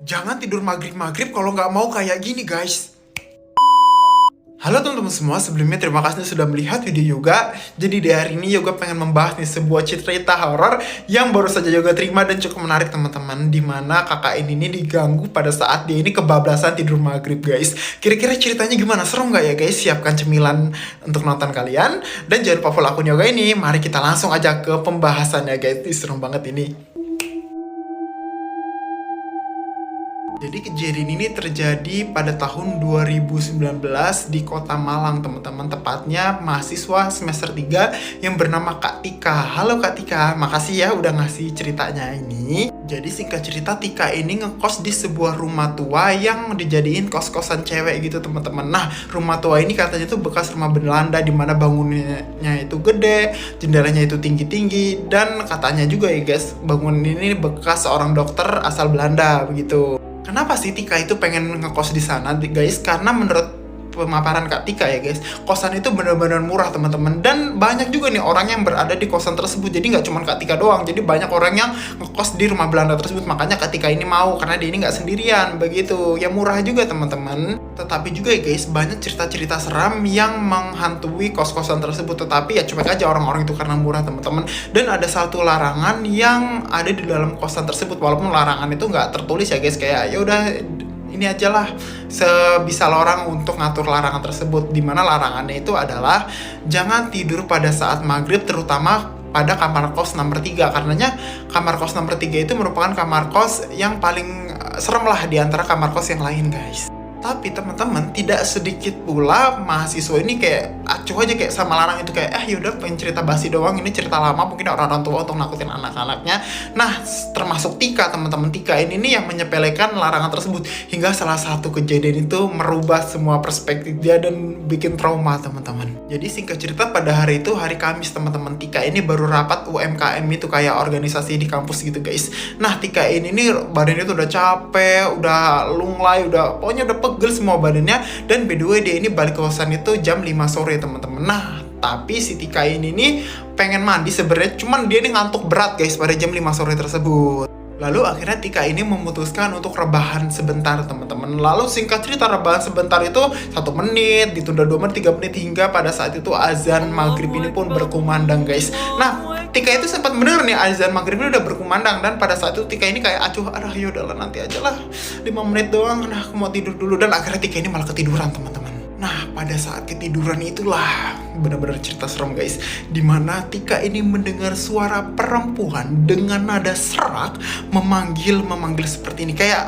Jangan tidur maghrib-maghrib kalau nggak mau kayak gini, guys. Halo teman-teman semua, sebelumnya terima kasih sudah melihat video Yoga. Jadi di hari ini Yoga pengen membahas nih sebuah cerita horor yang baru saja Yoga terima dan cukup menarik teman-teman. Dimana kakak ini diganggu pada saat dia ini kebablasan tidur maghrib, guys. Kira-kira ceritanya gimana? Seru nggak ya, guys? Siapkan cemilan untuk nonton kalian. Dan jangan lupa follow akun Yoga ini. Mari kita langsung aja ke pembahasannya, guys. Seru banget ini. Jadi kejadian ini terjadi pada tahun 2019 di Kota Malang, teman-teman. Tepatnya mahasiswa semester 3 yang bernama Kak Tika. Halo Kak Tika, makasih ya udah ngasih ceritanya ini. Jadi singkat cerita, Tika ini ngekos di sebuah rumah tua yang dijadiin kos-kosan cewek gitu, teman-teman. Nah, rumah tua ini katanya tuh bekas rumah Belanda, dimana bangunannya itu gede, jendelanya itu tinggi-tinggi, dan katanya juga ya guys, bangunan ini bekas seorang dokter asal Belanda begitu. Kenapa sih Tika itu pengen ngekos di sana, guys? Karena menurut pemaparan Kak Tika ya guys, kosan itu benar-benar murah teman-teman, dan banyak juga nih orang yang berada di kosan tersebut. Jadi nggak cuma Kak Tika doang, jadi banyak orang yang ngekos di rumah Belanda tersebut. Makanya Kak Tika ini mau, karena dia ini nggak sendirian begitu. Ya murah juga teman-teman. Tetapi juga ya guys, banyak cerita-cerita seram yang menghantui kos-kosan tersebut. Tetapi ya cuek aja orang-orang itu karena murah teman-teman. Dan ada satu larangan yang ada di dalam kosan tersebut, walaupun larangan itu nggak tertulis ya guys, kayak ya udah ini aja lah, sebisa orang untuk ngatur larangan tersebut. Dimana larangannya itu adalah jangan tidur pada saat maghrib, terutama pada kamar kos nomor 3. Karenanya kamar kos nomor 3 itu merupakan kamar kos yang paling serem lah di antara kamar kos yang lain, guys. Tapi teman-teman, tidak sedikit pula mahasiswa ini kayak acuh aja kayak sama larang itu, kayak yaudah pengen cerita basi doang, ini cerita lama mungkin orang-orang tua untuk nakutin anak-anaknya. Nah, termasuk Tika, teman-teman. Tika ini nih yang menyepelekan larangan tersebut, hingga salah satu kejadian itu merubah semua perspektif dia dan bikin trauma, teman-teman. Jadi singkat cerita, pada hari itu hari Kamis, teman-teman, Tika ini baru rapat UMKM itu, kayak organisasi di kampus gitu, guys. Nah, Tika ini nih badannya tuh udah capek, udah lunglai, pokoknya udah pegel semua badannya. Dan by the way, dia ini balik ke kosan itu jam 5 sore teman-teman. Nah, tapi si Tika ini nih pengen mandi sebenarnya, cuman dia ini ngantuk berat guys pada jam 5 sore tersebut. Lalu akhirnya Tika ini memutuskan untuk rebahan sebentar, teman-teman. Lalu singkat cerita, rebahan sebentar itu 1 menit, ditunda 2 menit, 3 menit, hingga pada saat itu azan maghrib ini pun berkumandang, guys. Nah, Tika itu sempat bener nih azan maghrib ini udah berkumandang, dan pada saat itu Tika ini kayak acuh, yaudahlah nanti aja lah, 5 menit doang, aku mau tidur dulu. Dan akhirnya Tika ini malah ketiduran, teman-teman. Nah, pada saat ketiduran itulah benar-benar cerita serem, guys. Dimana Tika ini mendengar suara perempuan dengan nada serak memanggil seperti ini, kayak